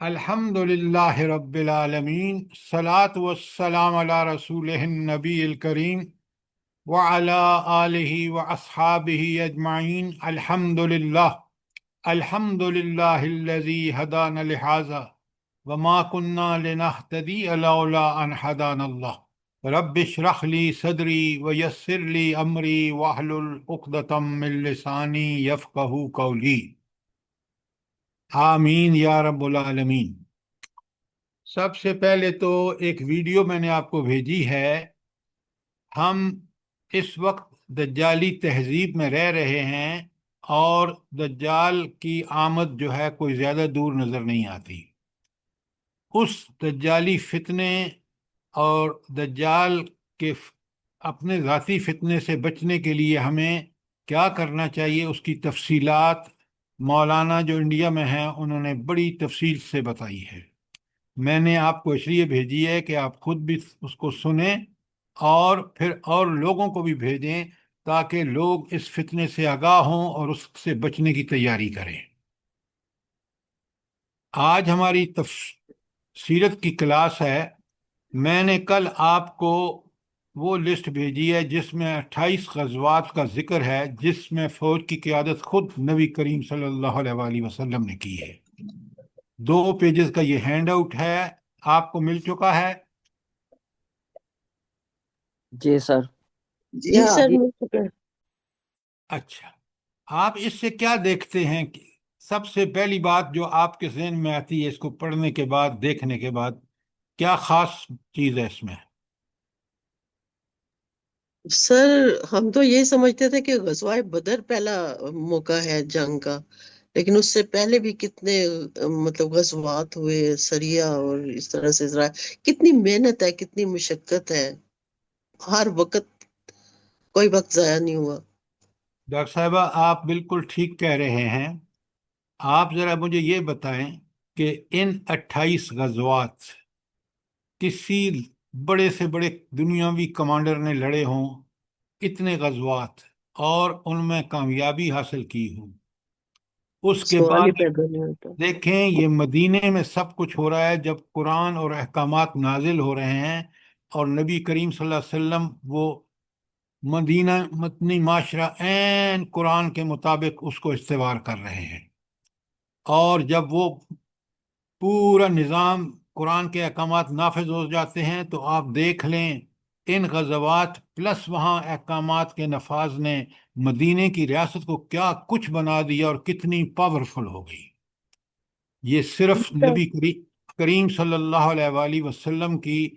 الحمد للہ رب العالمین، الصلاة والسلام علی رسولہ النبی الکریم وعلی آلہ واصحابہ اجمعین۔ الحمد للہ الذی ہدانا لہذا وما کنا لنہتدی لولا ان ہدانا اللہ۔ رب اشرح لی صدری ویسر لی امری واحلل عقدۃ من لسانی یفقہوا قولی۔ آمین یا رب العالمین۔ سب سے پہلے تو ایک ویڈیو میں نے آپ کو بھیجی ہے۔ ہم اس وقت دجالی تہذیب میں رہ رہے ہیں اور دجال کی آمد جو ہے کوئی زیادہ دور نظر نہیں آتی۔ اس دجالی فتنے اور دجال کے اپنے ذاتی فتنے سے بچنے کے لیے ہمیں کیا کرنا چاہیے، اس کی تفصیلات مولانا جو انڈیا میں ہیں انہوں نے بڑی تفصیل سے بتائی ہے۔ میں نے آپ کو اس لیے بھیجی ہے کہ آپ خود بھی اس کو سنیں اور پھر اور لوگوں کو بھی بھیجیں تاکہ لوگ اس فتنے سے آگاہ ہوں اور اس سے بچنے کی تیاری کریں۔ آج ہماری سیرت کی کلاس ہے۔ میں نے کل آپ کو وہ لسٹ بھیجی ہے جس میں 28 غزوات کا ذکر ہے، جس میں فوج کی قیادت خود نبی کریم صلی اللہ علیہ وآلہ وسلم نے کی ہے۔ 2 پیجز کا یہ ہینڈ آؤٹ ہے، آپ کو مل چکا ہے؟ جی سر۔ جی سر مل چکا ہے۔ اچھا، آپ اس سے کیا دیکھتے ہیں کہ سب سے پہلی بات جو آپ کے ذہن میں آتی ہے اس کو پڑھنے کے بعد، دیکھنے کے بعد، کیا خاص چیز ہے اس میں؟ سر ہم تو یہی سمجھتے تھے کہ غزوہ بدر پہلا موقع ہے جنگ کا، لیکن اس سے پہلے بھی کتنے مطلب غزوات ہوئے، سریہ اور اس طرح سے کتنی محنت ہے، کتنی مشقت ہے، ہر وقت کوئی وقت ضائع نہیں ہوا۔ ڈاکٹر صاحبہ آپ بالکل ٹھیک کہہ رہے ہیں۔ آپ ذرا مجھے یہ بتائیں کہ ان 28 غزوات کسی بڑے سے بڑے دنیاوی کمانڈر نے لڑے ہوں، اتنے غزوات، اور ان میں کامیابی حاصل کی ہوں، اس کے سوال ہی بعد پیدا نہیں ہوتا۔ دیکھیں یہ مدینے میں سب کچھ ہو رہا ہے جب قرآن اور احکامات نازل ہو رہے ہیں، اور نبی کریم صلی اللہ علیہ وسلم وہ مدینہ مدنی معاشرہ عین قرآن کے مطابق اس کو استوار کر رہے ہیں، اور جب وہ پورا نظام قرآن کے احکامات نافذ ہو جاتے ہیں تو آپ دیکھ لیں ان غزوات پلس وہاں احکامات کے نفاذ نے مدینے کی ریاست کو کیا کچھ بنا دیا اور کتنی پاورفل ہو گئی۔ یہ صرف نبی کریم صلی اللہ علیہ وآلہ وسلم کی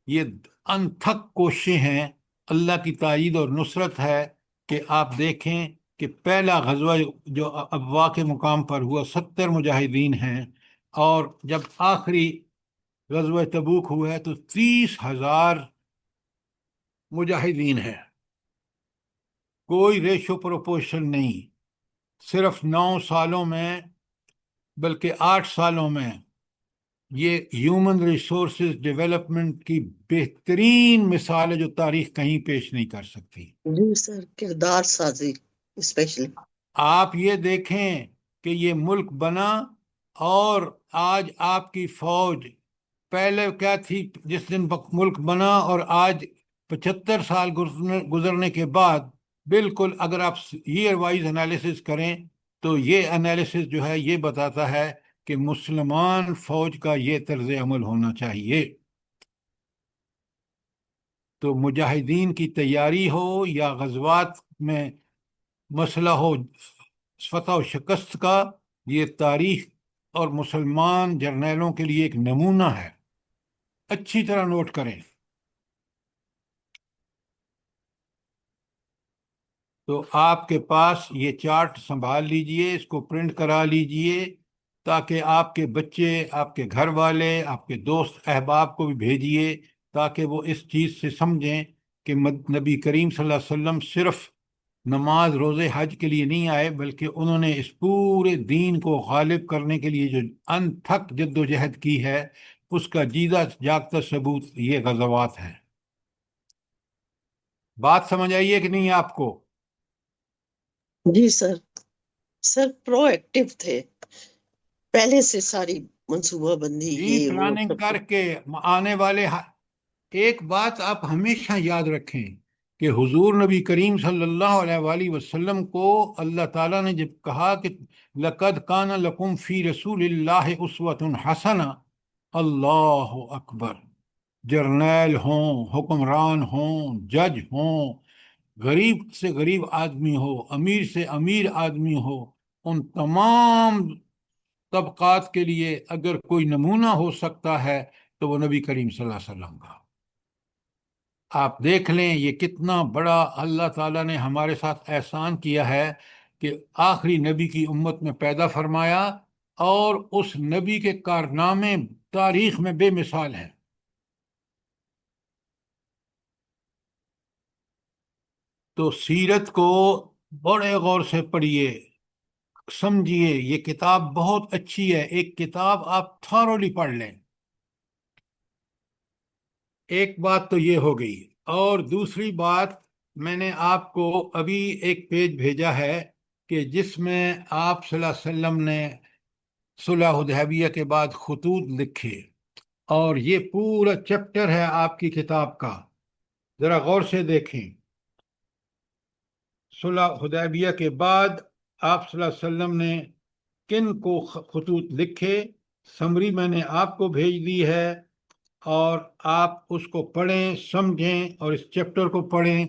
یہ انتھک کوششیں ہیں، اللہ کی تائید اور نصرت ہے کہ آپ دیکھیں کہ پہلا غزوہ جو ابوا کے مقام پر ہوا 70 مجاہدین ہیں، اور جب آخری غزوہ تبوک ہوا ہے تو 30,000 مجاہدین ہیں۔ کوئی ریشو پروپورشن نہیں۔ صرف 9 سالوں میں بلکہ 8 سالوں میں یہ ہیومن ریسورسز ڈیولپمنٹ کی بہترین مثال ہے جو تاریخ کہیں پیش نہیں کر سکتی۔ جی سر، کردار سازی اسپیشلی۔ آپ یہ دیکھیں کہ یہ ملک بنا اور آج آپ کی فوج پہلے کیا تھی جس دن ملک بنا اور آج 75 سال گزرنے کے بعد بالکل اگر آپ ایئر وائز انالیسس کریں تو یہ انالیسس جو ہے یہ بتاتا ہے کہ مسلمان فوج کا یہ طرز عمل ہونا چاہیے۔ تو مجاہدین کی تیاری ہو یا غزوات میں مسئلہ ہو فتح و شکست کا، یہ تاریخ اور مسلمان جرنیلوں کے لیے ایک نمونہ ہے۔ اچھی طرح نوٹ کریں۔ تو آپ کے پاس یہ چارٹ سنبھال لیجئے، اس کو پرنٹ کرا لیجئے تاکہ آپ کے بچے، آپ کے گھر والے، آپ کے دوست احباب کو بھی بھیجیے تاکہ وہ اس چیز سے سمجھیں کہ نبی کریم صلی اللہ علیہ وسلم صرف نماز روزے حج کے لیے نہیں آئے، بلکہ انہوں نے اس پورے دین کو غالب کرنے کے لیے جو انتھک جد و جہد کی ہے اس کا جیتا جاگتا ثبوت یہ غزوات ہیں۔ بات سمجھ آئیے کہ نہیں آپ کو؟ جی سر، سر پرو ایکٹیو تھے، پہلے سے ساری منصوبہ بندی جی یہ وہ پلاننگ سب کر کچھ؟ کے آنے والے ایک بات آپ ہمیشہ یاد رکھیں کہ حضور نبی کریم صلی اللہ علیہ وآلہ وسلم کو اللہ تعالیٰ نے جب کہا کہ لَقَدْ كَانَ لَكُمْ فِي رَسُولِ اللَّهِ أُسْوَةٌ حَسَنَةٌ، اللہ اکبر، جرنیل ہوں، حکمران ہوں، جج ہوں، غریب سے غریب آدمی ہو، امیر سے امیر آدمی ہو، ان تمام طبقات کے لیے اگر کوئی نمونہ ہو سکتا ہے تو وہ نبی کریم صلی اللہ علیہ وسلم کا۔ آپ دیکھ لیں یہ کتنا بڑا اللہ تعالیٰ نے ہمارے ساتھ احسان کیا ہے کہ آخری نبی کی امت میں پیدا فرمایا، اور اس نبی کے کارنامے تاریخ میں بے مثال ہیں۔ تو سیرت کو بڑے غور سے پڑھیے، سمجھیے، یہ کتاب بہت اچھی ہے، ایک کتاب آپ تھارولی پڑھ لیں۔ ایک بات تو یہ ہو گئی، اور دوسری بات، میں نے آپ کو ابھی ایک پیج بھیجا ہے کہ جس میں آپ صلی اللہ علیہ وسلم نے صلح حدیبیہ کے بعد خطوط لکھے، اور یہ پورا چیپٹر ہے آپ کی کتاب کا، ذرا غور سے دیکھیں۔ صلح حدیبیہ کے بعد آپ صلی اللہ علیہ وسلم نے کن کو خطوط لکھے، سمری میں نے آپ کو بھیج دی ہے، اور آپ اس کو پڑھیں، سمجھیں، اور اس چیپٹر کو پڑھیں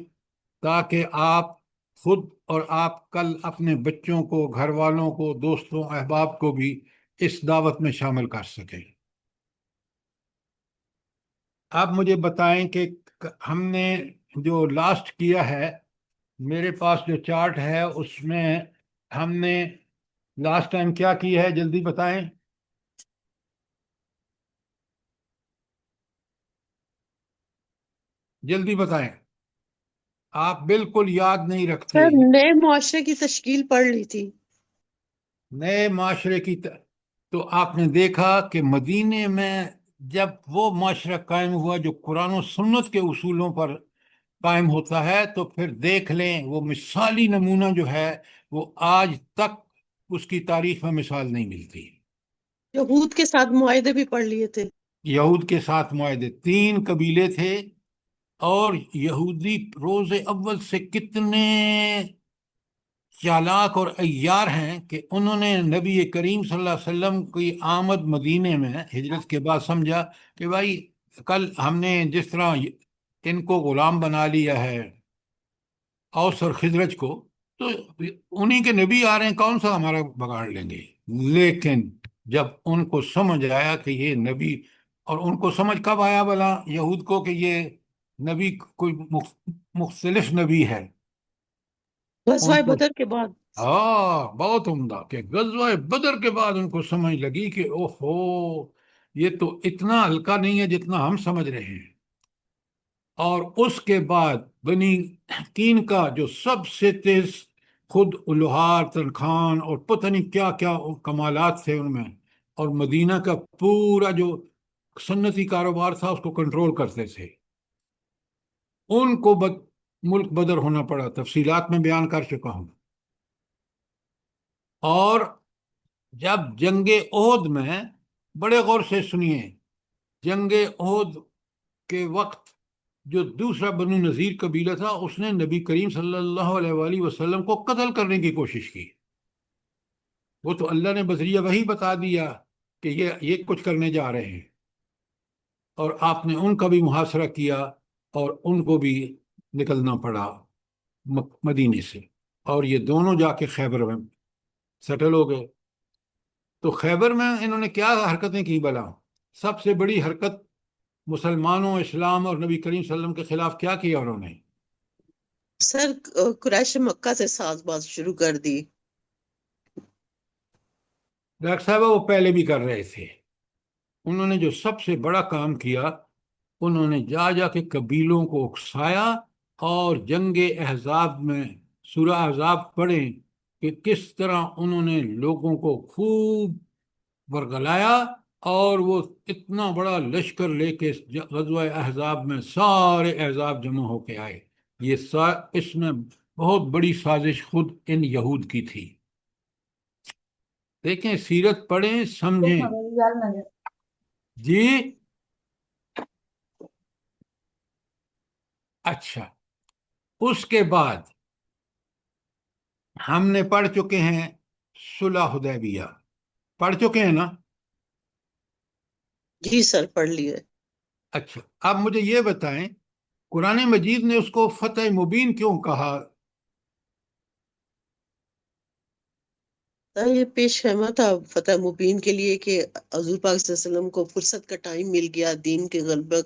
تاکہ آپ خود اور آپ کل اپنے بچوں کو، گھر والوں کو، دوستوں، احباب کو بھی اس دعوت میں شامل کر سکیں۔ آپ مجھے بتائیں کہ ہم نے جو لاسٹ کیا ہے، میرے پاس جو چارٹ ہے اس میں ہم نے لاسٹ ٹائم کیا کی ہے، جلدی بتائیں، جلدی بتائیں، آپ بالکل یاد نہیں رکھتے۔ سر نئے معاشرے کی تشکیل پڑھ لی تھی۔ نئے معاشرے کی تو آپ نے دیکھا کہ مدینے میں جب وہ معاشرہ قائم ہوا جو قرآن و سنت کے اصولوں پر قائم ہوتا ہے، تو پھر دیکھ لیں وہ مثالی نمونہ جو ہے وہ آج تک اس کی تاریخ میں مثال نہیں ملتی۔ یہود کے ساتھ معاہدے بھی پڑھ لیے تھے۔ یہود کے ساتھ معاہدے، 3 قبیلے تھے، اور یہودی روز اول سے کتنے چالاک اور عیار ہیں کہ انہوں نے نبی کریم صلی اللہ علیہ وسلم کی آمد مدینے میں ہجرت کے بعد سمجھا کہ بھائی کل ہم نے جس طرح ان کو غلام بنا لیا ہے، اوس اور خزرج کو، تو انہی کے نبی آ رہے ہیں، کون سا ہمارا بگاڑ لیں گے۔ لیکن جب ان کو سمجھ آیا کہ یہ نبی، اور ان کو سمجھ کب آیا بلا یہود کو کہ یہ نبی کوئی مختلف نبی ہے؟ ان غزوہ کو، بدر کے بعد۔ بہت عمدہ، کہ غزوہ بدر کے بعد ان کو سمجھ لگی کہ اوہو، یہ تو اتنا ہلکا نہیں ہے جتنا ہم سمجھ رہے ہیں۔ اور اس کے بعد بنی تین کا جو سب سے تیز، خود لوہار، ترکھان، اور پتہ نہیں کیا کیا کمالات تھے ان میں، اور مدینہ کا پورا جو صنعتی کاروبار تھا اس کو کنٹرول کرتے تھے، ان کو ملک بدر ہونا پڑا، تفصیلات میں بیان کر چکا ہوں۔ اور جب جنگ احد میں، بڑے غور سے سنیے، جنگ احد کے وقت جو دوسرا بنو نذیر قبیلہ تھا، اس نے نبی کریم صلی اللہ علیہ وآلہ وسلم کو قتل کرنے کی کوشش کی۔ وہ تو اللہ نے بذریعہ وحی بتا دیا کہ یہ کچھ کرنے جا رہے ہیں، اور آپ نے ان کا بھی محاصرہ کیا، اور ان کو بھی نکلنا پڑا مدینے سے، اور یہ دونوں جا کے خیبر میں سیٹل ہو گئے۔ تو خیبر میں انہوں نے کیا حرکتیں کی بلا؟ سب سے بڑی حرکت مسلمانوں، اسلام اور نبی کریم صلی اللہ علیہ وسلم کے خلاف کیا کیا انہوں نے؟ سر قریش مکہ سے ساز باز شروع کر دی۔ ڈاکٹر صاحب وہ پہلے بھی کر رہے تھے، انہوں نے جو سب سے بڑا کام کیا، انہوں نے جا جا کے قبیلوں کو اکسایا، اور جنگ احزاب میں سورہ احزاب پڑھیں کہ کس طرح انہوں نے لوگوں کو خوب ورگلایا، اور وہ اتنا بڑا لشکر لے کے غزوہ احزاب میں سارے احزاب جمع ہو کے آئے۔ اس میں بہت بڑی سازش خود ان یہود کی تھی۔ دیکھیں، سیرت پڑھیں، سمجھیں جی. اچھا، اس کے بعد ہم نے پڑھ چکے ہیں صلح حدیبیہ، پڑھ چکے ہیں نا؟ جی سر، پڑھ لیے. اچھا، اب مجھے یہ بتائیں، قرآن مجید نے اس کو فتح مبین کیوں کہا؟ یہ پیش خیمہ تھا فتح مبین کے لیے کہ حضور پاک صلی اللہ علیہ وسلم کو فرصت کا ٹائم مل گیا، دین کے غلبہ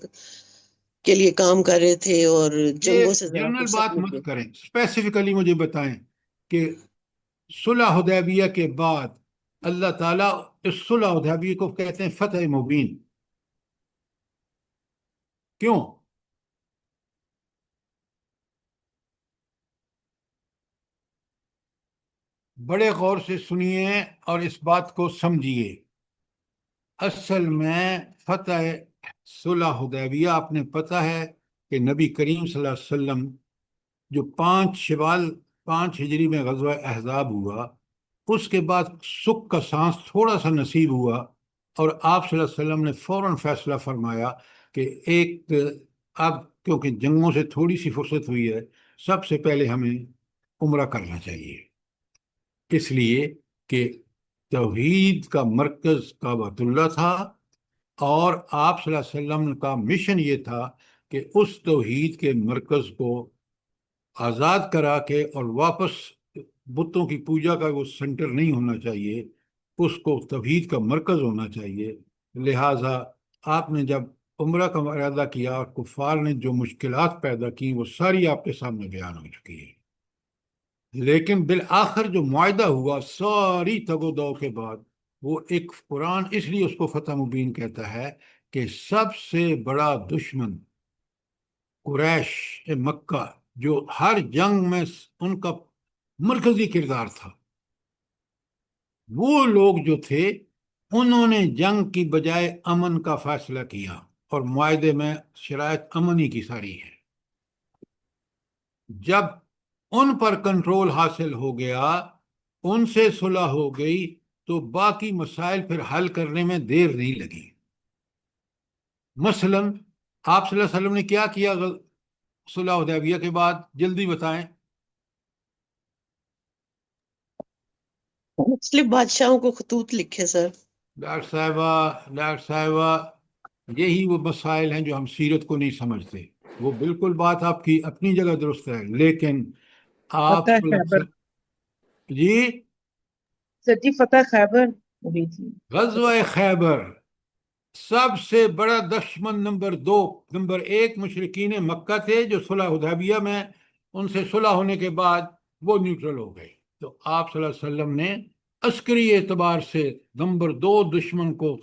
کے لیے کام کر رہے تھے اور یہ جنگوں سے ذرا جنرل فرصت بات مل مت گئی. کریں، اسپیسیفکلی مجھے بتائیں کہ صلح حدیبیہ کے بعد اللہ تعالیٰ اس صلح حدیبیہ کو کہتے ہیں فتح مبین، کیوں؟ بڑے غور سے سنیے اور اس بات کو سمجھیے. اصل میں فتح صلح حدیبیہ آپ نے پتہ ہے کہ نبی کریم صلی اللہ علیہ وسلم جو 5 شوال 5 ہجری میں غزوہ احزاب ہوا، اس کے بعد سکھ کا سانس تھوڑا سا نصیب ہوا، اور آپ صلی اللہ علیہ وسلم نے فوراً فیصلہ فرمایا کہ ایک، اب کیونکہ جنگوں سے تھوڑی سی فرصت ہوئی ہے، سب سے پہلے ہمیں عمرہ کرنا چاہیے، اس لیے کہ توحید کا مرکز کعبۃ اللہ تھا، اور آپ صلی اللہ علیہ وسلم کا مشن یہ تھا کہ اس توحید کے مرکز کو آزاد کرا کے اور واپس بتوں کی پوجا کا وہ سینٹر نہیں ہونا چاہیے، اس کو توحید کا مرکز ہونا چاہیے. لہٰذا آپ نے جب عمرہ کا ارادہ کیا اور کفار نے جو مشکلات پیدا کی وہ ساری آپ کے سامنے بیان ہو چکی ہے. لیکن بالآخر جو معاہدہ ہوا ساری تگ و دو کے بعد، وہ ایک قرآن اس لیے اس کو فتح مبین کہتا ہے کہ سب سے بڑا دشمن قریش مکہ، جو ہر جنگ میں ان کا مرکزی کردار تھا، وہ لوگ جو تھے انہوں نے جنگ کی بجائے امن کا فیصلہ کیا، اور معاہدے میں شرائط امنی کی ساری ہے. جب ان پر کنٹرول حاصل ہو گیا، ان سے صلح ہو گئی، تو باقی مسائل پھر حل کرنے میں دیر نہیں لگی. مثلا آپ صلی اللہ علیہ وسلم نے کیا کیا صلح حدیبیہ کے بعد؟ جلدی بتائیں. مختلف بادشاہوں کو خطوط لکھے سر. ڈاکٹر صاحبہ یہی وہ مسائل ہیں جو ہم سیرت کو نہیں سمجھتے. وہ بالکل بات آپ کی اپنی جگہ درست ہے، لیکن آپ فتح صلی اللہ علیہ خیبر. وسلم. جی، سر جی فتح خیبر ہوئی تھی. غزوہ خیبر سب سے بڑا دشمن نمبر 1 مشرکین مکہ تھے، جو صلح حدیبیہ میں ان سے صلح ہونے کے بعد وہ نیوٹرل ہو گئے. تو آپ صلی اللہ علیہ وسلم نے عسکری اعتبار سے نمبر 2 دشمن کو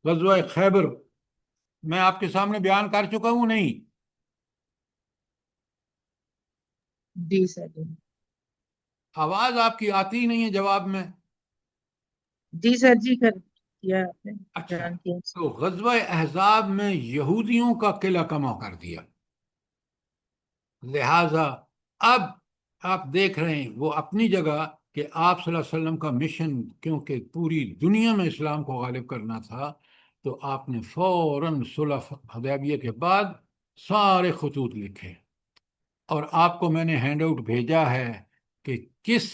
غزوہ خیبر میں آپ کے سامنے بیان کر چکا ہوں نہیں؟ جی سر جی. آواز آپ کی آتی ہی نہیں ہے جواب میں. جی سر جی، کر کیا آپ نے اچھا، بیان کیا. تو غزوہ احزاب میں یہودیوں کا قلعہ کما کر دیا. لہذا اب آپ دیکھ رہے ہیں وہ اپنی جگہ کہ آپ صلی اللہ علیہ وسلم کا مشن کیونکہ پوری دنیا میں اسلام کو غالب کرنا تھا، تو آپ نے فوراً صلح حدیبیہ کے بعد سارے خطوط لکھے، اور آپ کو میں نے ہینڈ آؤٹ بھیجا ہے کہ کس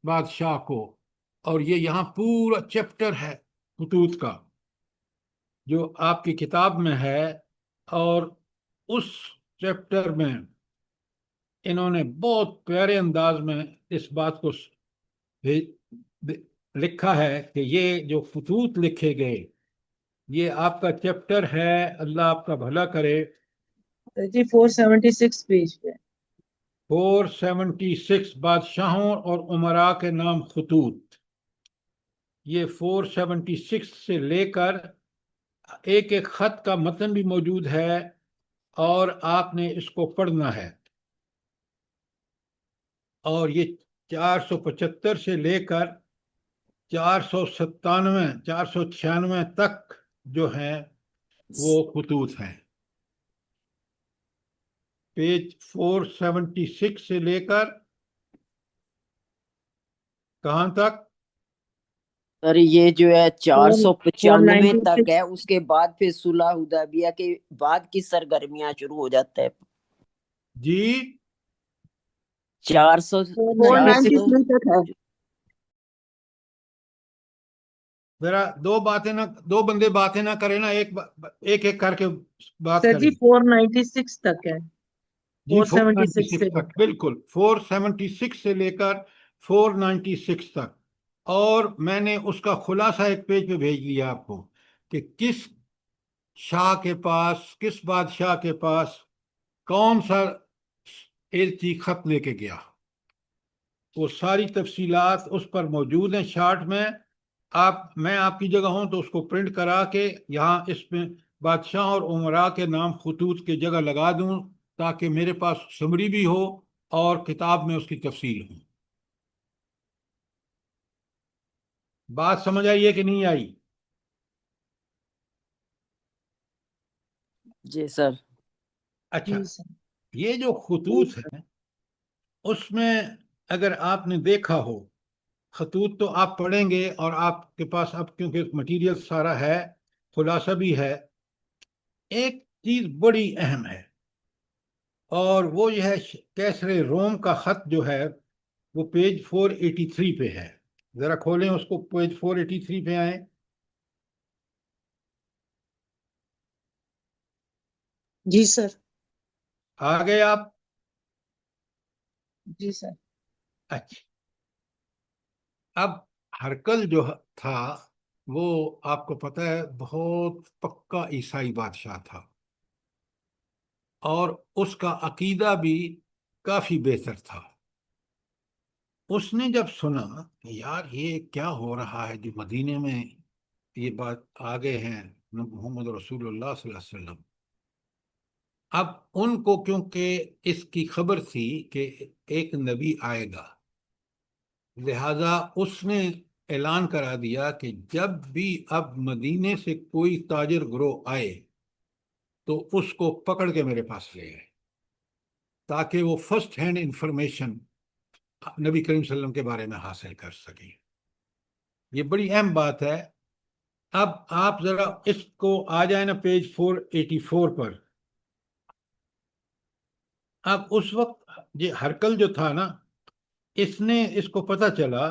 بادشاہ کو، اور یہ یہاں پورا چیپٹر ہے خطوط کا جو آپ کی کتاب میں ہے، اور اس چیپٹر میں انہوں نے بہت پیارے انداز میں اس بات کو لکھا ہے کہ یہ جو خطوط لکھے گئے، یہ آپ کا چیپٹر ہے، اللہ آپ کا بھلا کرے، سر جی 476 پیج پہ. 476 بادشاہوں اور امراء کے نام خطوط. یہ 476 سے لے کر ایک ایک خط کا متن بھی موجود ہے، اور آپ نے اس کو پڑھنا ہے. اور یہ 475 سے لے کر 496 تک جو ہیں وہ خطوط ہیں. پیج 476 سے لے کر کہاں تک؟ سر یہ جو ہے فور 495 تک 496 ہے، اس کے بعد پھر صلح حدیبیہ کے بعد کی سرگرمیاں شروع ہو جاتا ہے۔ جی 400 400 493 تک ہے۔ ذرا دو بندے باتیں نہ کریں نا، ایک ایک کر کے بات سر کریں۔ جی 496 تک ہے، جی 476 سے 496 تک، بالکل 476 سے لے کر 496 تک۔ اور میں نے اس کا خلاصہ ایک پیج پہ بھیج دیا آپ کو کہ کس شاہ کے پاس، کس بادشاہ کے پاس کون سا ایلچی خط لے کے گیا، وہ ساری تفصیلات اس پر موجود ہیں شارٹ میں۔ میں آپ کی جگہ ہوں تو اس کو پرنٹ کرا کے یہاں اس میں بادشاہ اور عمراء کے نام خطوط کی جگہ لگا دوں، تاکہ میرے پاس سمری بھی ہو اور کتاب میں اس کی تفصیل ہو۔ بات سمجھ آئی ہے کہ نہیں آئی؟ جی سر۔ اچھا، جی سر۔ یہ جو خطوط ہیں اس میں اگر آپ نے دیکھا ہو، خطوط تو آپ پڑھیں گے اور آپ کے پاس اب کیونکہ مٹیریل سارا ہے، خلاصہ بھی ہے، ایک چیز بڑی اہم ہے، اور وہ یہ ہے کیسر روم کا خط جو ہے وہ پیج 483 پہ ہے۔ ذرا کھولیں اس کو، پیج 483 پہ آئیں۔ جی سر۔ آ گئے آپ؟ جی سر۔ اچھا، اب ہرکل جو تھا وہ آپ کو پتہ ہے بہت پکا عیسائی بادشاہ تھا، اور اس کا عقیدہ بھی کافی بہتر تھا۔ اس نے جب سنا کہ یار یہ کیا ہو رہا ہے جو مدینے میں یہ بات آگے ہیں محمد رسول اللہ صلی اللہ علیہ وسلم، اب ان کو کیونکہ اس کی خبر تھی کہ ایک نبی آئے گا، لہذا اس نے اعلان کرا دیا کہ جب بھی اب مدینے سے کوئی تاجر گروہ آئے تو اس کو پکڑ کے میرے پاس لے آئے، تاکہ وہ فرسٹ ہینڈ انفارمیشن نبی کریم صلی اللہ علیہ وسلم کے بارے میں حاصل کر سکیں۔ یہ بڑی اہم بات ہے۔ اب آپ ذرا اس کو آ جائیں نا پیج 484 پر۔ اب اس وقت یہ ہرکل جو تھا نا، اس کو پتہ چلا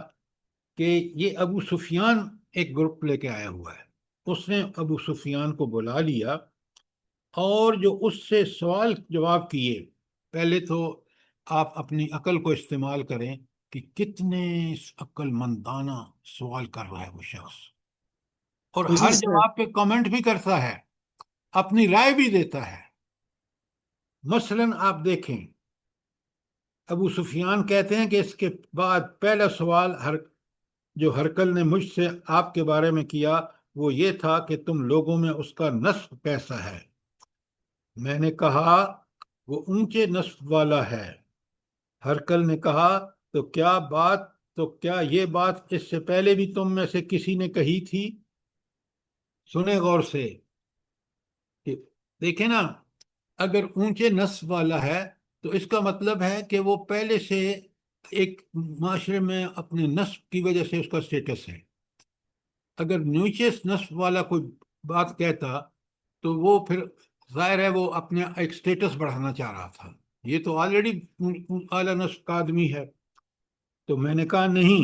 کہ یہ ابو سفیان ایک گروپ لے کے آیا ہوا ہے۔ اس نے ابو سفیان کو بلا لیا اور جو اس سے سوال جواب کیے، پہلے تو آپ اپنی عقل کو استعمال کریں کہ کتنے عقل مندانہ سوال کر رہا ہے وہ شخص، اور جی ہر سر۔ جواب پہ کمنٹ بھی کرتا ہے، اپنی رائے بھی دیتا ہے۔ مثلا آپ دیکھیں، ابو سفیان کہتے ہیں کہ اس کے بعد پہلا سوال جو ہرکل نے مجھ سے آپ کے بارے میں کیا وہ یہ تھا کہ تم لوگوں میں اس کا نسب کیسا ہے۔ میں نے کہا وہ اونچے نسب والا ہے۔ ہرکل نے کہا تو کیا یہ بات اس سے پہلے بھی تم میں سے کسی نے کہی تھی؟ سنیں غور سے کہ دیکھیں نا، اگر اونچے نسب والا ہے تو اس کا مطلب ہے کہ وہ پہلے سے ایک معاشرے میں اپنے نسب کی وجہ سے اس کا سٹیٹس ہے۔ اگر نیچے نسب والا کوئی بات کہتا تو وہ پھر ظاہر ہے وہ اپنے ایک سٹیٹس بڑھانا چاہ رہا تھا، یہ تو آلریڈی اعلیٰ نسب کا آدمی ہے۔ تو میں نے کہا نہیں۔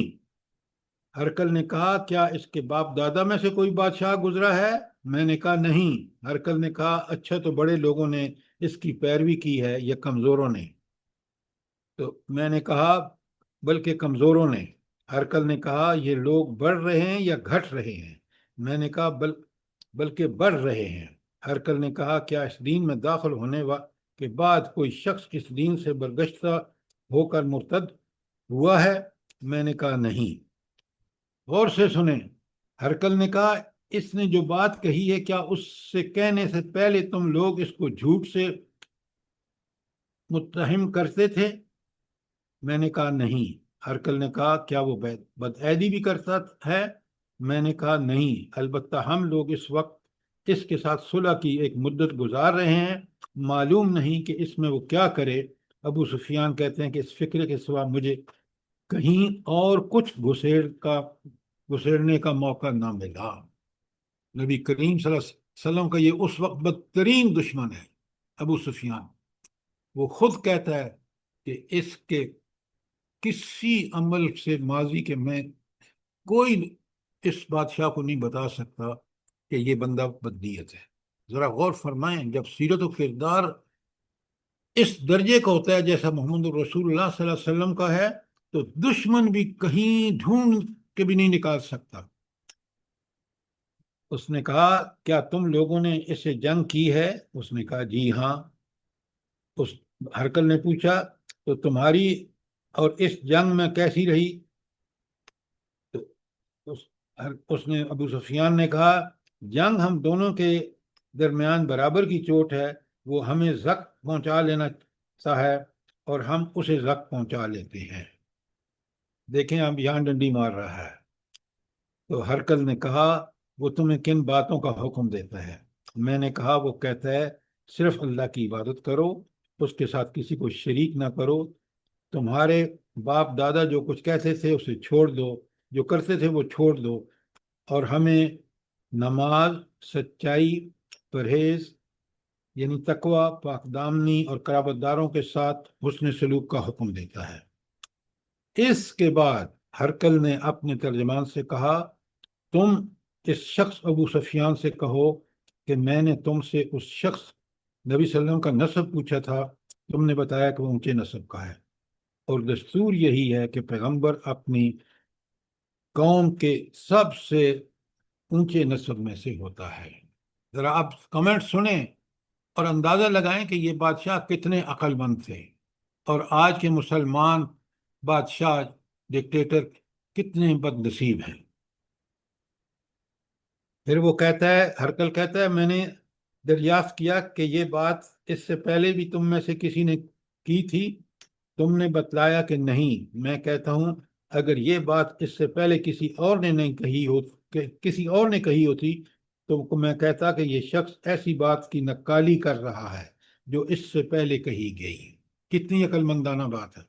ہرکل نے کہا کیا اس کے باپ دادا میں سے کوئی بادشاہ گزرا ہے؟ میں نے کہا نہیں۔ ہرکل نے کہا اچھا تو بڑے لوگوں نے اس کی پیروی کی ہے یا کمزوروں نے؟ تو میں نے کہا بلکہ کمزوروں نے۔ ہرکل نے کہا یہ لوگ بڑھ رہے ہیں یا گھٹ رہے ہیں؟ میں نے کہا بلکہ بڑھ رہے ہیں۔ ہرکل نے کہا کیا اس دین میں داخل ہونے کے بعد کوئی شخص اس دین سے برگشتہ ہو کر مرتد ہوا ہے؟ میں نے کہا نہیں۔ غور سے سنیں، ہرکل نے کہا اس نے جو بات کہی ہے کیا اس سے کہنے سے پہلے تم لوگ اس کو جھوٹ سے متہم کرتے تھے؟ میں نے کہا نہیں۔ ہرکل نے کہا کیا وہ بدعہدی بھی کرتا ہے؟ میں نے کہا نہیں، البتہ ہم لوگ اس وقت اس کے ساتھ صلح کی ایک مدت گزار رہے ہیں، معلوم نہیں کہ اس میں وہ کیا کرے۔ ابو سفیان کہتے ہیں کہ اس فکر کے سوا مجھے کہیں اور کچھ گھسیڑ کا گزرنے کا موقع نہ ملا۔ نبی کریم صلی اللہ علیہ وسلم کا یہ اس وقت بدترین دشمن ہے ابو سفیان۔ وہ خود کہتا ہے کہ اس کے کسی عمل سے ماضی کے میں کوئی اس بادشاہ کو نہیں بتا سکتا کہ یہ بندہ بدنیت ہے۔ ذرا غور فرمائیں، جب سیرت و کردار اس درجے کا ہوتا ہے جیسا محمد رسول اللہ صلی اللہ علیہ وسلم کا ہے، تو دشمن بھی کہیں ڈھونڈ کے بھی نہیں نکال سکتا۔ اس نے کہا کیا تم لوگوں نے اس سے جنگ کی ہے؟ اس نے کہا جی ہاں۔ اس ہرکل نے پوچھا تو تمہاری اور اس جنگ میں کیسی رہی؟ تو اس نے ابو سفیان نے کہا جنگ ہم دونوں کے درمیان برابر کی چوٹ ہے، وہ ہمیں زخم پہنچا لینا سا ہے اور ہم اسے زخم پہنچا لیتے ہیں۔ دیکھیں اب یہاں ڈنڈی مار رہا ہے۔ تو ہرکل نے کہا وہ تمہیں کن باتوں کا حکم دیتا ہے؟ میں نے کہا وہ کہتا ہے صرف اللہ کی عبادت کرو، اس کے ساتھ کسی کو شریک نہ کرو، تمہارے باپ دادا جو کچھ کہتے تھے اسے چھوڑ دو، جو کرتے تھے وہ چھوڑ دو، اور ہمیں نماز، سچائی، پرہیز یعنی تقوی، پاک دامنی اور قرابت داروں کے ساتھ حسن سلوک کا حکم دیتا ہے۔ اس کے بعد ہرکل نے اپنے ترجمان سے کہا تم اس شخص ابو سفیان سے کہو کہ میں نے تم سے اس شخص نبی صلی اللہ علیہ وسلم کا نسب پوچھا تھا، تم نے بتایا کہ وہ اونچے نسب کا ہے، اور دستور یہی ہے کہ پیغمبر اپنی قوم کے سب سے اونچے نسب میں سے ہوتا ہے۔ ذرا آپ کمنٹ سنیں اور اندازہ لگائیں کہ یہ بادشاہ کتنے عقل مند تھے، اور آج کے مسلمان بادشاہ ڈکٹیٹر کتنے بد نصیب ہیں۔ پھر وہ کہتا ہے، ہرکل کہتا ہے میں نے دریافت کیا کہ یہ بات اس سے پہلے بھی تم میں سے کسی نے کی تھی، تم نے بتلایا کہ نہیں۔ میں کہتا ہوں اگر یہ بات اس سے پہلے کسی اور نے نہیں کہی ہو، کسی اور نے کہی ہوتی تو میں کہتا کہ یہ شخص ایسی بات کی نقالی کر رہا ہے جو اس سے پہلے کہی گئی۔ کتنی عقل مندانہ بات ہے۔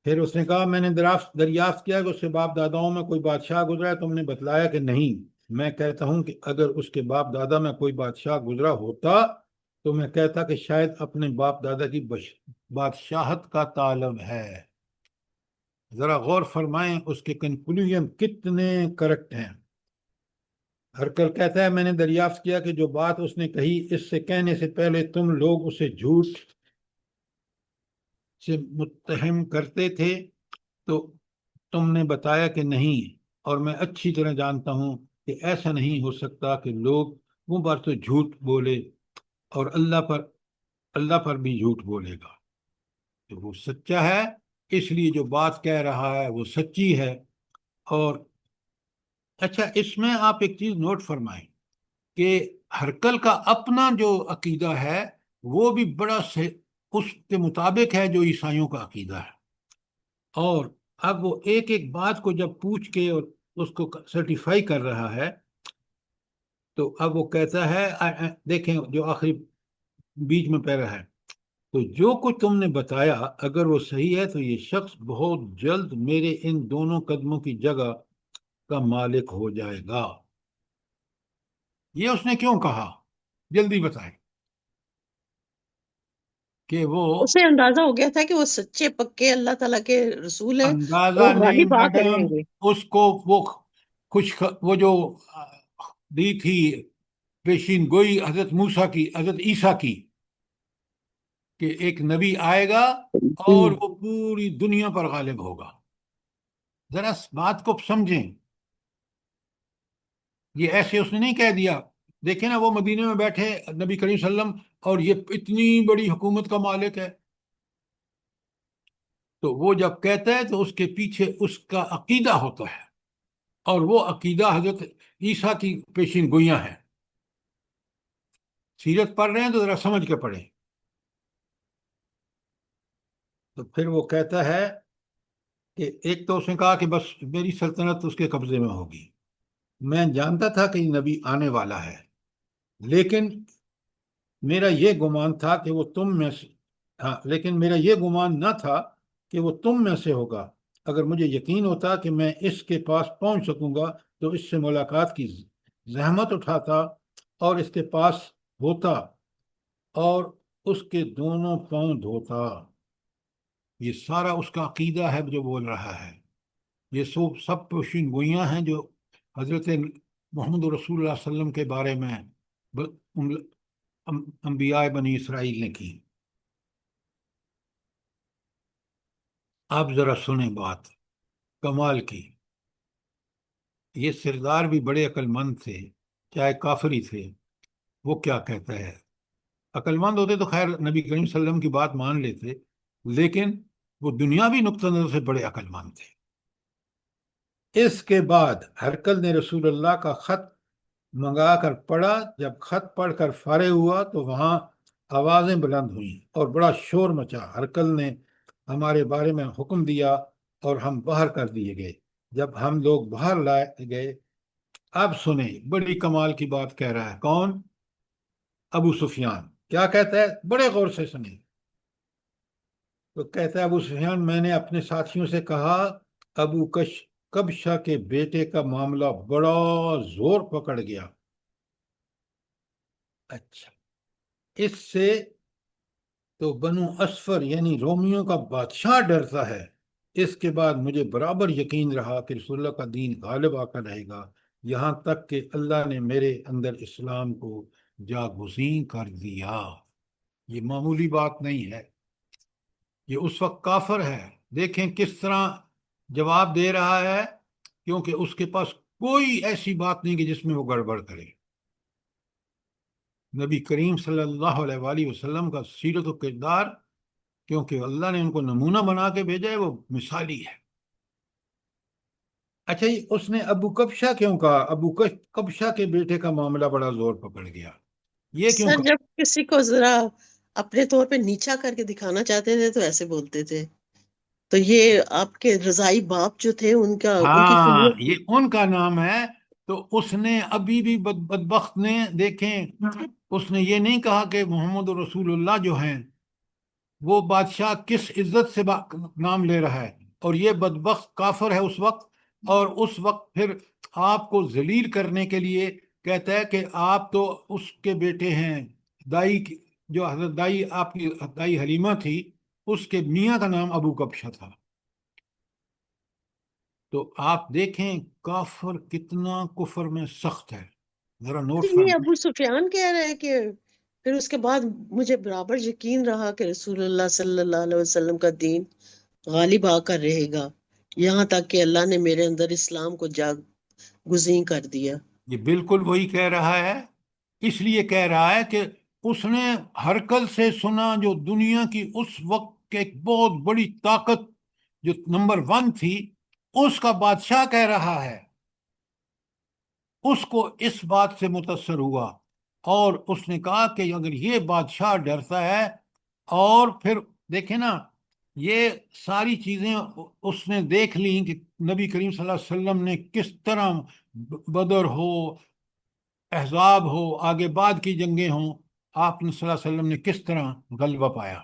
پھر اس نے کہا میں نے دریافت کیا کہ اس کے باپ داداؤں میں کوئی بادشاہ گزرا ہے، تم نے بتلایا کہ نہیں۔ میں کہتا ہوں کہ اگر اس کے باپ دادا میں کوئی بادشاہ گزرا ہوتا تو میں کہتا کہ شاید اپنے باپ دادا کی بادشاہت کا طالب ہے۔ ذرا غور فرمائیں اس کے کنکلوژن کتنے کریکٹ ہیں۔ ہرکل کہتا ہے میں نے دریافت کیا کہ جو بات اس نے کہی اس سے کہنے سے پہلے تم لوگ اسے جھوٹ سے متہم کرتے تھے تو تم نے بتایا کہ نہیں، اور میں اچھی طرح جانتا ہوں کہ ایسا نہیں ہو سکتا کہ لوگ وہ بار تو جھوٹ بولے اور اللہ پر بھی جھوٹ بولے گا، تو وہ سچا ہے، اس لیے جو بات کہہ رہا ہے وہ سچی ہے۔ اور اچھا اس میں آپ ایک چیز نوٹ فرمائیں کہ ہرکل کا اپنا جو عقیدہ ہے وہ بھی بڑا اس کے مطابق ہے جو عیسائیوں کا عقیدہ ہے، اور اب وہ ایک ایک بات کو جب پوچھ کے اور اس کو سرٹیفائی کر رہا ہے تو اب وہ کہتا ہے دیکھیں جو آخری بیچ میں پیرا ہے، تو جو کچھ تم نے بتایا اگر وہ صحیح ہے تو یہ شخص بہت جلد میرے ان دونوں قدموں کی جگہ کا مالک ہو جائے گا۔ یہ اس نے کیوں کہا؟ جلدی بتائیں۔ کہ وہ اسے اندازہ ہو گیا تھا کہ وہ سچے پکے اللہ تعالیٰ کے رسول ہیں، اندازہ وہ نہیں غالب آ کر میڈم، رہیں گے۔ اس کو وہ جو دی تھی پیشین گوئی حضرت موسیٰ کی، حضرت عیسیٰ کی، کہ ایک نبی آئے گا اور وہ پوری دنیا پر غالب ہوگا۔ ذرا اس بات کو سمجھیں، یہ ایسے اس نے نہیں کہہ دیا۔ دیکھیں نا وہ مدینے میں بیٹھے نبی کریم صلی اللہ علیہ وسلم اور یہ اتنی بڑی حکومت کا مالک ہے، تو وہ جب کہتا ہے تو اس کے پیچھے اس کا عقیدہ ہوتا ہے، اور وہ عقیدہ حضرت عیسیٰ کی پیشین گوئیاں ہیں۔ سیرت پڑھ رہے ہیں تو ذرا سمجھ کے پڑھیں۔ تو پھر وہ کہتا ہے کہ ایک تو اس نے کہا کہ بس میری سلطنت اس کے قبضے میں ہوگی، میں جانتا تھا کہ یہ نبی آنے والا ہے، لیکن میرا یہ گمان تھا کہ وہ تم میں سے لیکن میرا یہ گمان نہ تھا کہ وہ تم میں سے ہوگا، اگر مجھے یقین ہوتا کہ میں اس کے پاس پہنچ سکوں گا تو اس سے ملاقات کی زحمت اٹھاتا اور اس کے پاس ہوتا اور اس کے دونوں پاؤں دھوتا۔ یہ سارا اس کا عقیدہ ہے جو بول رہا ہے۔ یہ سب پیشین گوئیاں ہیں جو حضرت محمد رسول اللہ صلی اللہ علیہ وسلم کے بارے میں انبیاء بنی اسرائیل نے کی۔ آپ ذرا سنیں بات کمال کی۔ یہ سردار بھی بڑے عقل مند تھے، چاہے کافری تھے۔ وہ کیا کہتا ہے؟ عقل مند ہوتے تو خیر نبی کریم صلی اللہ علیہ وسلم کی بات مان لیتے، لیکن وہ دنیاوی نقطہ نظر سے بڑے عقل مند تھے۔ اس کے بعد ہرقل نے رسول اللہ کا خط منگا کر پڑھا۔ جب خط پڑھ کر فارغ ہوا تو وہاں آوازیں بلند ہوئیں اور بڑا شور مچا۔ ہرقل نے ہمارے بارے میں حکم دیا اور ہم باہر کر دیے گئے۔ جب ہم لوگ باہر لائے گئے، اب سنیں، بڑی کمال کی بات کہہ رہا ہے۔ کون؟ ابو سفیان۔ کیا کہتا ہے؟ بڑے غور سے سنیں۔ تو کہتا ہے ابو سفیان، میں نے اپنے ساتھیوں سے کہا ابو کبشہ کے بیٹے کا معاملہ بڑا زور پکڑ گیا۔ اچھا، اس سے تو بنو اسفر یعنی رومیوں کا بادشاہ ڈرتا ہے۔ اس کے بعد مجھے برابر یقین رہا کہ رسول اللہ کا دین غالب آ کر رہے گا، یہاں تک کہ اللہ نے میرے اندر اسلام کو جاگزین کر دیا۔ یہ معمولی بات نہیں ہے، یہ اس وقت کافر ہے۔ دیکھیں کس طرح جواب دے رہا ہے، کیونکہ اس کے پاس کوئی ایسی بات نہیں کہ جس میں وہ گڑبڑ کرے۔ نبی کریم صلی اللہ علیہ وآلہ وسلم کا سیرت و کردار، کیونکہ اللہ نے ان کو نمونہ بنا کے بھیجا ہے، وہ مثالی ہے۔ اچھا جی، اس نے ابو کبشہ کیوں کہا؟ ابو کبشہ کے بیٹے کا معاملہ بڑا زور پکڑ گیا، یہ کیوں سر کہا؟ جب کسی کو ذرا اپنے طور پہ نیچا کر کے دکھانا چاہتے تھے تو ایسے بولتے تھے۔ تو یہ آپ کے رضائی باپ جو تھے ان کی ہاں، فضیلت یہ ان کا نام ہے۔ تو اس نے ابھی بھی بدبخت نے، دیکھیں، اس نے یہ نہیں کہا کہ محمد رسول اللہ جو ہیں وہ بادشاہ کس عزت سے نام لے رہا ہے، اور یہ بدبخت کافر ہے اس وقت، اور اس وقت پھر آپ کو ذلیل کرنے کے لیے کہتا ہے کہ آپ تو اس کے بیٹے ہیں۔ دائی جو حضرت دائی، آپ کی دائی حلیمہ تھی، اس کے میاں کا نام ابو کبشہ تھا۔ تو آپ دیکھیں کافر کتنا کفر میں سخت ہے، ذرا نوٹ یہ فرمائیں۔ ابو سفیان کہہ رہے ہیں کہ پھر اس کے بعد مجھے برابر یقین رہا کہ رسول اللہ صلی اللہ علیہ وسلم کا دین غالب آ کر رہے گا، یہاں تک کہ اللہ نے میرے اندر اسلام کو گزین کر دیا۔ یہ بالکل وہی کہہ رہا ہے، اس لیے کہہ رہا ہے کہ اس نے ہرقل سے سنا، جو دنیا کی اس وقت کی ایک بہت بڑی طاقت جو نمبر 1 تھی، اس کا بادشاہ کہہ رہا ہے۔ اس کو اس بات سے متاثر ہوا اور اس نے کہا کہ اگر یہ بادشاہ ڈرتا ہے، اور پھر دیکھیں نا، یہ ساری چیزیں اس نے دیکھ لیں کہ نبی کریم صلی اللہ علیہ وسلم نے کس طرح بدر ہو، احزاب ہو، آگے بعد کی جنگیں ہوں، آپ نے صلی اللہ علیہ وسلم نے کس طرح غلبہ پایا۔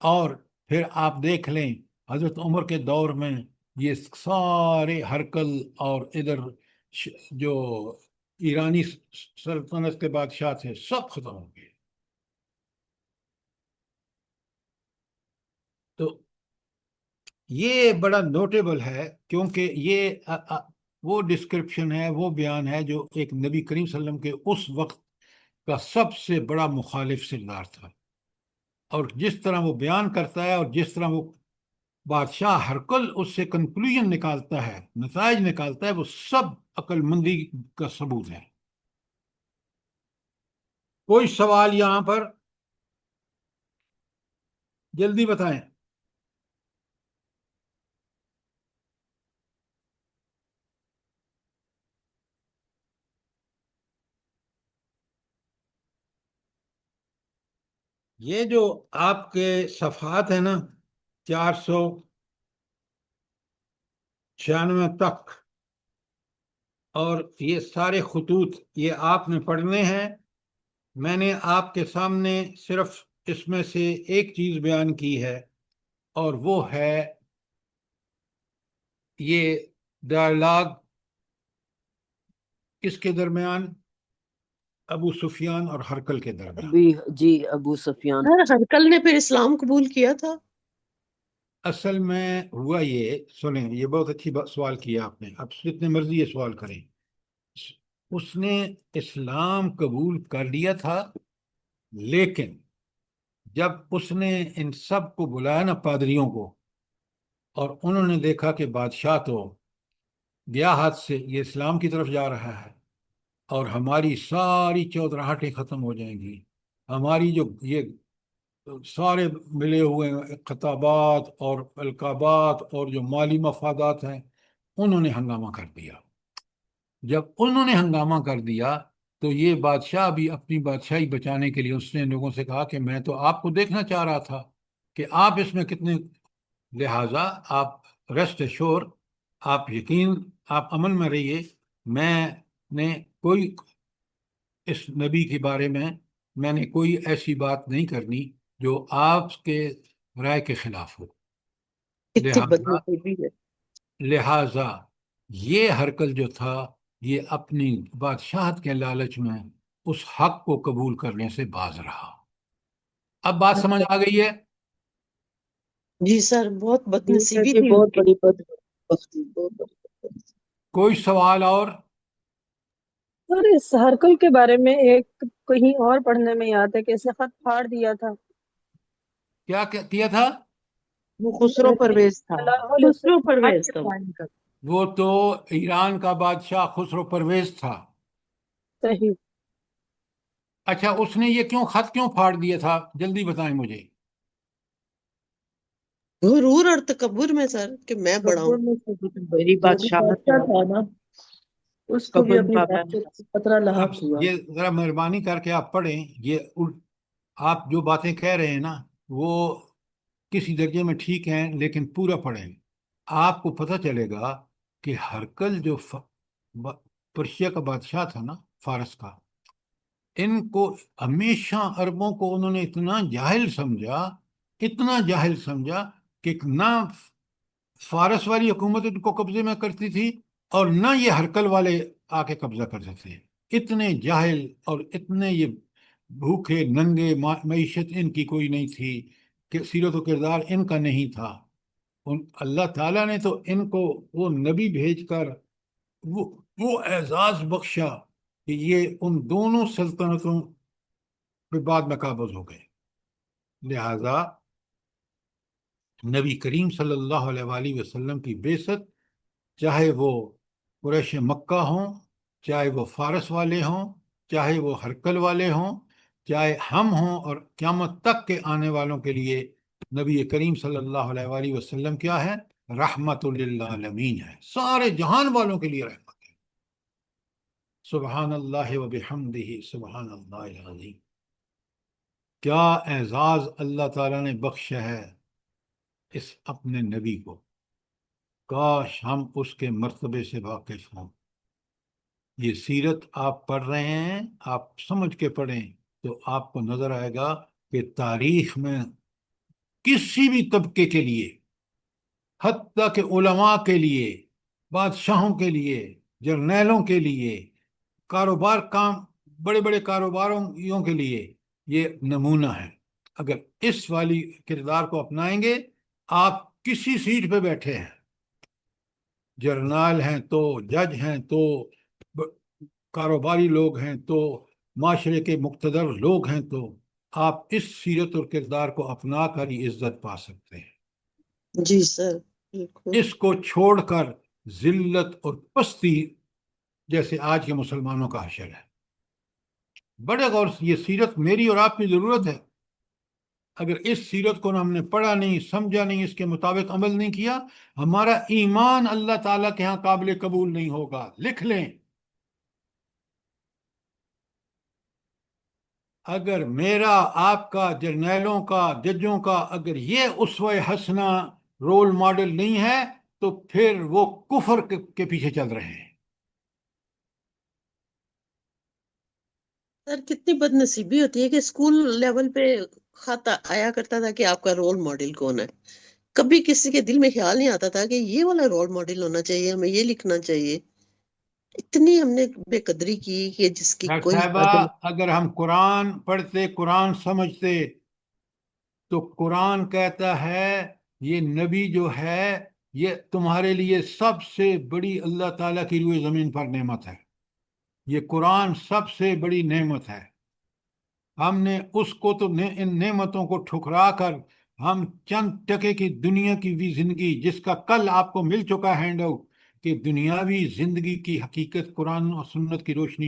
اور پھر آپ دیکھ لیں حضرت عمر کے دور میں یہ سارے ہرقل اور ادھر جو ایرانی سلطنت کے بادشاہ تھے، سب ختم ہو گئے۔ تو یہ بڑا نوٹیبل ہے، کیونکہ یہ وہ ڈسکرپشن ہے، وہ بیان ہے جو ایک نبی کریم صلی اللہ علیہ وسلم کے اس وقت کا سب سے بڑا مخالف سردار تھا، اور جس طرح وہ بیان کرتا ہے اور جس طرح وہ بادشاہ ہرقل اس سے کنکلوژن نکالتا ہے، نتائج نکالتا ہے، وہ سب عقل مندی کا ثبوت ہے۔ کوئی سوال یہاں پر؟ جلدی بتائیں۔ یہ جو آپ کے صفحات ہیں نا، 496 تک، اور یہ سارے خطوط یہ آپ نے پڑھنے ہیں۔ میں نے آپ کے سامنے صرف اس میں سے ایک چیز بیان کی ہے، اور وہ ہے یہ ڈائلاگ کس کے درمیان؟ ابو سفیان اور ہرقل کے درمیان. جی ابو سفیان. سر ہرقل نے پھر اسلام قبول کیا تھا؟ اصل میں ہوا یہ، سنیں، یہ بہت اچھی سوال کیا آپ نے. اب جتنے مرضی یہ سوال کریں. اس نے اسلام قبول کر لیا تھا، لیکن جب اس نے ان سب کو بلایا نا، پادریوں کو، اور انہوں نے دیکھا کہ بادشاہ تو گیا ہاتھ سے، یہ اسلام کی طرف جا رہا ہے، اور ہماری ساری چودراہٹیں ختم ہو جائیں گی، ہماری جو یہ سارے ملے ہوئے خطابات اور القابات اور جو مالی مفادات ہیں، انہوں نے ہنگامہ کر دیا. جب انہوں نے ہنگامہ کر دیا تو یہ بادشاہ بھی اپنی بادشاہی بچانے کے لیے اس نے لوگوں سے کہا کہ میں تو آپ کو دیکھنا چاہ رہا تھا کہ آپ اس میں کتنے، لہٰذا آپ ریسٹ ایشور، آپ یقین، آپ امن میں رہیے، میں نے کوئی اس نبی کے بارے میں نے کوئی ایسی بات نہیں کرنی جو آپ کے رائے کے خلاف ہو. کتنی بدنصیبی ہے. لہٰذا یہ ہرقل جو تھا، یہ اپنی بادشاہت کے لالچ میں اس حق کو قبول کرنے سے باز رہا. اب بات سمجھ آ گئی ہے؟ جی سر، بہت بدنصیبی جی تھی بہت ان کی. بڑی بدبختی، بہت بڑی بدبختی. کوئی سوال اور؟ سر اس ہرکل کے بارے میں ایک کہیں اور پڑھنے میں یاد ہے کہ اس نے خط پھاڑ دیا تھا. کیا کیا تھا؟ وہ خسرو پرویز تھا. خسرو پرویز تھا. وہ تو ایران کا بادشاہ خسرو پرویز تھا. صحیح. اچھا، اس نے یہ خط کیوں پھاڑ دیا تھا؟ جلدی بتائیں مجھے. غرور اور تکبر میں سر، کہ میں بڑا ہوں. میری بادشاہت تھا نا، اس کو بھی اپنی بابا بادشاہت سے خطرہ لاحق ہوا. یہ ذرا مہربانی کر کے آپ پڑھیں. یہ آپ جو باتیں کہہ رہے ہیں نا، وہ کسی درجے میں ٹھیک ہیں، لیکن پورا پڑھیں. آپ کو پتہ چلے گا کہ ہرقل جو پرشیا کا بادشاہ تھا نا، فارس کا، ان کو ہمیشہ عربوں کو انہوں نے اتنا جاہل سمجھا، اتنا جاہل سمجھا کہ نہ فارس والی حکومت ان کو قبضے میں کرتی تھی اور نہ یہ ہرقل والے آ کے قبضہ کرتے تھے. اتنے جاہل اور اتنے یہ بھوکے ننگے، معیشت ان کی کوئی نہیں تھی، کہ سیرت و کردار ان کا نہیں تھا. اللہ تعالیٰ نے تو ان کو وہ نبی بھیج کر وہ اعزاز بخشا کہ یہ ان دونوں سلطنتوں پہ بعد میں قابض ہو گئے. لہذا نبی کریم صلی اللہ علیہ وآلہ وسلم کی بعثت، چاہے وہ قریش مکہ ہوں، چاہے وہ فارس والے ہوں، چاہے وہ ہرقل والے ہوں، چاہے ہم ہوں، اور قیامت تک کے آنے والوں کے لیے نبی کریم صلی اللہ علیہ وآلہ وسلم کیا ہے؟ رحمت للعالمین ہے، سارے جہان والوں کے لیے رحمت ہے. سبحان اللہ و بحمدہ، سبحان اللہ العظیم. کیا اعزاز اللہ تعالیٰ نے بخشا ہے اس اپنے نبی کو. کاش ہم اس کے مرتبے سے واقف ہوں. یہ سیرت آپ پڑھ رہے ہیں، آپ سمجھ کے پڑھیں تو آپ کو نظر آئے گا کہ تاریخ میں کسی بھی طبقے کے لیے، حتیٰ کہ علماء کے لیے، بادشاہوں کے لیے، جرنیلوں کے لیے، بڑے بڑے کاروباریوں کے لیے یہ نمونہ ہے. اگر اس والی کردار کو اپنائیں گے، آپ کسی سیٹ پہ بیٹھے ہیں، جرنیل ہیں تو، جج ہیں تو، کاروباری لوگ ہیں تو، معاشرے کے مقتدر لوگ ہیں تو، آپ اس سیرت اور کردار کو اپنا کر ہی عزت پا سکتے ہیں. جی سر، بالکل. اس کو چھوڑ کر ذلت اور پستی جیسے آج کے مسلمانوں کا حشر ہے. بڑے غور سے، یہ سیرت میری اور آپ کی ضرورت ہے. اگر اس سیرت کو ہم نے پڑھا نہیں، سمجھا نہیں، اس کے مطابق عمل نہیں کیا، ہمارا ایمان اللہ تعالیٰ کے ہاں قابل قبول نہیں ہوگا. لکھ لیں، اگر میرا، آپ کا، جرنیلوں کا، ججوں کا اگر یہ اسوہ حسنہ رول ماڈل نہیں ہے تو پھر وہ کفر کے پیچھے چل رہے ہیں. سر کتنی بد نصیبی ہوتی ہے کہ اسکول لیول پہ خط آیا کرتا تھا کہ آپ کا رول ماڈل کون ہے. کبھی کسی کے دل میں خیال نہیں آتا تھا کہ یہ والا رول ماڈل ہونا چاہیے، ہمیں یہ لکھنا چاہیے. اتنی ہم نے بے قدری کی کہ جس کی ڈاکٹر کوئی صاحبہ، حد نہیں. اگر ہم قرآن پڑھتے، قرآن سمجھتے، تو قرآن کہتا ہے یہ نبی جو ہے یہ تمہارے لیے سب سے بڑی اللہ تعالیٰ کی روئے زمین پر نعمت ہے. یہ قرآن سب سے بڑی نعمت ہے. ہم نے اس کو تو ان نعمتوں کو ٹھکرا کر ہم چند ٹکے کی دنیا کی بھی زندگی، جس کا کل آپ کو مل چکا ہینڈ آؤٹ، کہ دنیاوی زندگی کی حقیقت قرآن اور سنت کی روشنی